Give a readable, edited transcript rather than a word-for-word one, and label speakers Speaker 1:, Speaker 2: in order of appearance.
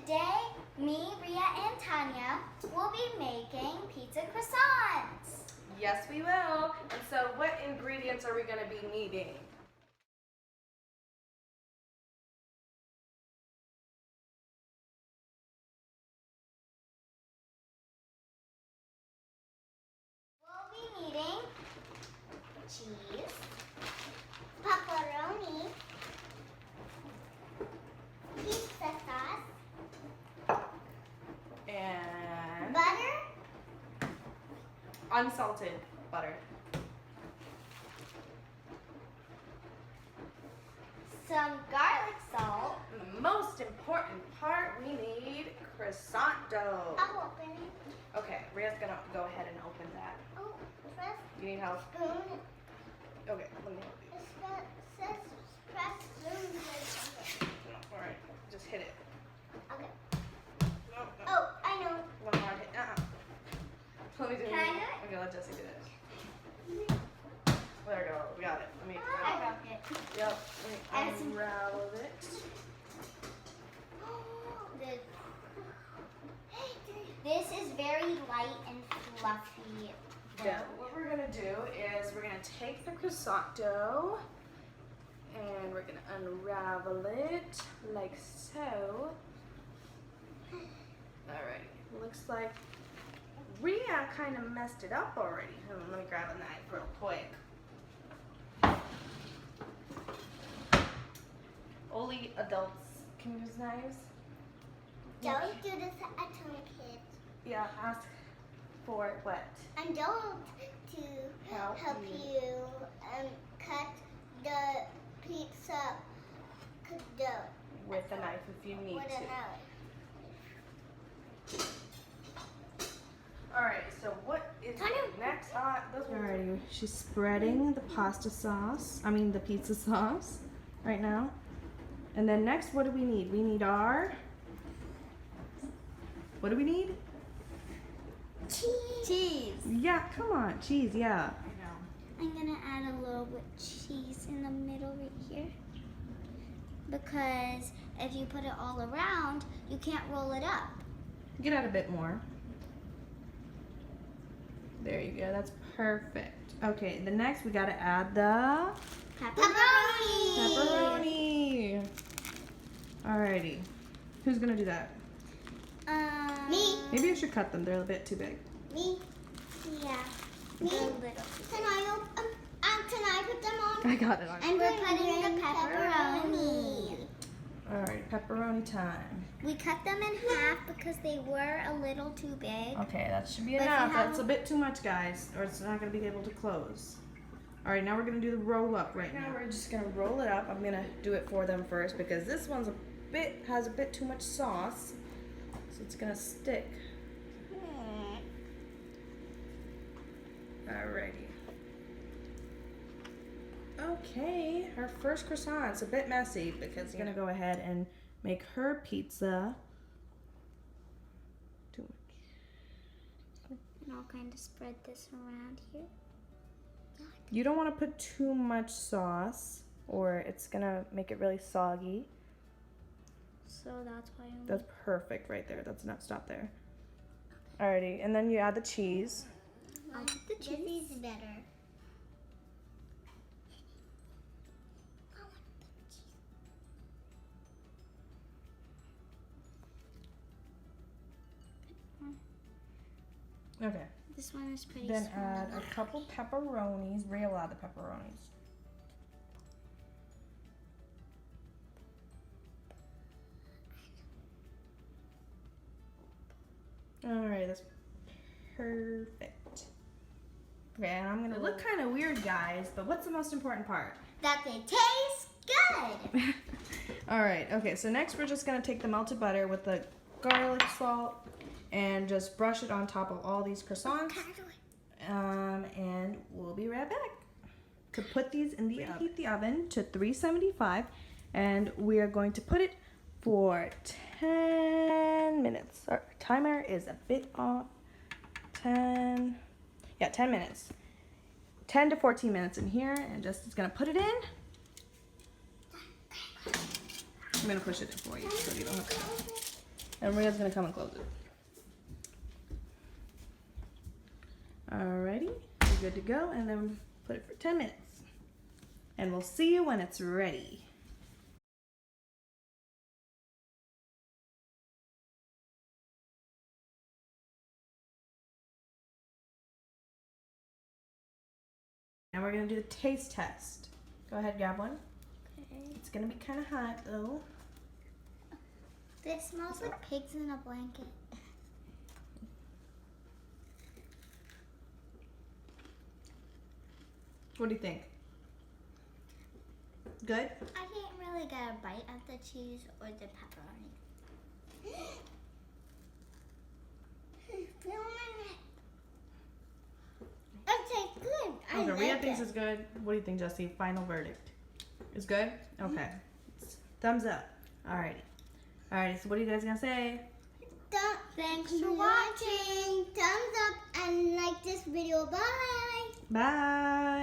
Speaker 1: Today, me, Ria, and Tanya will be making pizza croissants.
Speaker 2: Yes, we will. And so what ingredients are we going to be needing?
Speaker 1: We'll be needing cheese, pepperoni, pizza sauce,
Speaker 2: And
Speaker 1: butter,
Speaker 2: unsalted butter.
Speaker 1: some garlic salt.
Speaker 2: And the most important part, we need croissant dough.
Speaker 1: I'll open it.
Speaker 2: Okay, Ria's going to go ahead and open that.
Speaker 1: Oh, press
Speaker 2: You need help?
Speaker 1: spoon.
Speaker 2: Okay, let me help you.
Speaker 1: It says press spoon.
Speaker 2: No, all right, just hit it.
Speaker 1: Okay.
Speaker 2: No, no.
Speaker 1: Oh, I know.
Speaker 2: One more hit. Let me do it.
Speaker 1: Can I do it?
Speaker 2: Okay, let Jessie do it. There we go. We got it. Let me.
Speaker 1: I broke it.
Speaker 2: Yep. Let
Speaker 1: And some-
Speaker 2: me unravel it.
Speaker 1: This is very light and fluffy
Speaker 2: Yeah.
Speaker 1: dough.
Speaker 2: What we're gonna do is we're gonna take the croissant dough and we're gonna unravel it like so. Alrighty. Looks like Ria kind of messed it up already. Hold on, let me grab a knife real quick. Only adults can use knives.
Speaker 1: Don't do this at home, kids.
Speaker 2: Yeah, ask for what?
Speaker 1: And don't to
Speaker 2: Help
Speaker 1: you cut the pizza dough
Speaker 2: With a knife if you need
Speaker 1: with a
Speaker 2: to.
Speaker 1: knife.
Speaker 2: Alright, so what is
Speaker 1: Tanya.
Speaker 2: next? Alrighty, she's spreading the pasta sauce, the pizza sauce right now. And then next, what do we need? We need what do we need?
Speaker 1: Cheese.
Speaker 2: Yeah, come on, cheese, yeah.
Speaker 1: I'm gonna add a little bit cheese in the middle right here. Because if you put it all around, you can't roll it up.
Speaker 2: Get out a bit more. There you go, that's perfect. Okay, the next we gotta add the pepperoni. Alrighty, who's gonna do that?
Speaker 1: Me.
Speaker 2: Maybe I should cut them, they're a bit too big.
Speaker 1: Me. Yeah. Me. Can I put them on?
Speaker 2: I got it on.
Speaker 1: And we're putting the pepperoni.
Speaker 2: Alright, pepperoni time.
Speaker 1: We cut them in half because they were a little too big.
Speaker 2: Okay, that should be
Speaker 1: But if you
Speaker 2: enough.
Speaker 1: have
Speaker 2: That's a bit too much, guys, or it's not going to be able to close. Alright, now we're going to do the roll up right now. We're just going to roll it up. I'm going to do it for them first because this one's has a bit too much sauce, so it's going to stick. Alrighty. Okay, our first croissant's a bit messy because we're going to go ahead and make her pizza. Too much.
Speaker 1: And I'll kind of spread this around here.
Speaker 2: You don't want to put too much sauce or it's going to make it really soggy.
Speaker 1: So that's why I'm...
Speaker 2: That's perfect right there. That's enough. Stop there. Alrighty, and then you add the cheese.
Speaker 1: I'll put the cheese. This is better.
Speaker 2: Okay.
Speaker 1: This one is pretty
Speaker 2: Then
Speaker 1: small.
Speaker 2: add a couple pepperonis. Ria will add the pepperonis. Alright, that's perfect. Okay, and I'm gonna look kind of weird, guys, but what's the most important part?
Speaker 1: That they taste good.
Speaker 2: Alright, okay, so next we're just gonna take the melted butter with the garlic salt and just brush it on top of all these croissants. And we'll be right back. To put these in the oven, heat the oven to 375, and we are going to put it for 10 minutes. Our timer is a bit off. 10 minutes. 10 to 14 minutes in here, and Justin's gonna put it in. I'm gonna push it in for you so you don't have to. And Maria's gonna come and close it. Alrighty, we're good to go. And then put it for 10 minutes. And we'll see you when it's ready. Now we're gonna do the taste test. Go ahead, grab one.
Speaker 1: Okay.
Speaker 2: It's gonna be kind of hot though.
Speaker 1: This smells like pigs in a blanket.
Speaker 2: What do you think? Good?
Speaker 1: I didn't really get a bite of the cheese or the pepperoni. It tastes good. I
Speaker 2: Okay, Rhea
Speaker 1: like
Speaker 2: thinks
Speaker 1: it.
Speaker 2: it's good. What do you think, Jessie? Final verdict. It's good? Okay. Thumbs up. Alrighty. Alrighty, so what are you guys gonna say?
Speaker 1: Thanks for watching. Thumbs up and like this video. Bye.
Speaker 2: Bye.